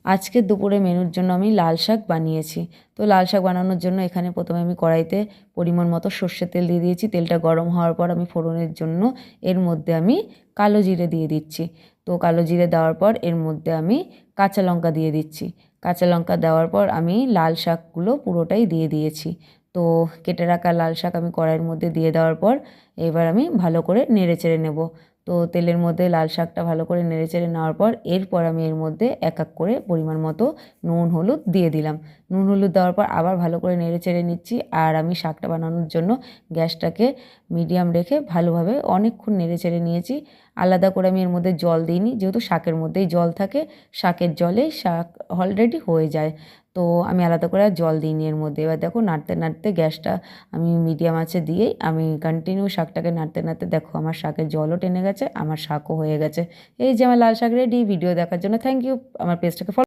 আজকের দুপুরে মেনুর জন্য আমি লাল শাক বানিয়েছি। তো লাল শাক বানানোর জন্য এখানে প্রথমে আমি কড়াইতে পরিমাণ মতো সর্ষের তেল দিয়ে দিয়েছি। তেলটা গরম হওয়ার পর আমি ফোড়নের জন্য এর মধ্যে আমি কালো জিরে দিয়ে দিচ্ছি। তো কালো জিরে দেওয়ার পর এর মধ্যে আমি কাঁচা লঙ্কা দিয়ে দিচ্ছি। কাঁচা লঙ্কা দেওয়ার পর আমি লাল শাকগুলো পুরোটাই দিয়ে দিয়েছি। তো কেটে রাখা লাল শাক আমি কড়াইয়ের মধ্যে দিয়ে দেওয়ার পর এবার আমি ভালো করে নেড়েচেড়ে নেব। তো তেলের মধ্যে লাল শাকটা ভালো করে নেড়েচেড়ে নেওয়ার পর এরপর আমি এর মধ্যে এক এক করে পরিমাণ মতো নুন হলুদ দিয়ে দিলাম। নুন হলুদ দেওয়ার পর আবার ভালো করে নেড়েচেড়ে নিচ্ছি। আর আমি শাকটা বানানোর জন্য গ্যাসটাকে মিডিয়াম রেখে ভালোভাবে অনেকক্ষণ নেড়েচেড়ে নিয়েছি। আলাদা করে আমি এর মধ্যে জল দিইনি, যেহেতু শাকের মধ্যেই জল থাকে, শাকের জলেই শাক অলরেডি হয়ে যায়। তো আমি আলাদা করে আর জল দিইনি এর মধ্যে। এবার দেখো নাড়তে নাড়তে গ্যাসটা আমি মিডিয়াম আঁচে দিয়েই আমি কন্টিনিউ শাকটাকে নাড়তে নাড়তে দেখো আমার শাকের জলও টেনে গেছে, আমার শাকও হয়ে গেছে। এই যে আমার লাল শাক রেডি। ভিডিও দেখার জন্য থ্যাংক ইউ। আমার পেজটাকে ফলো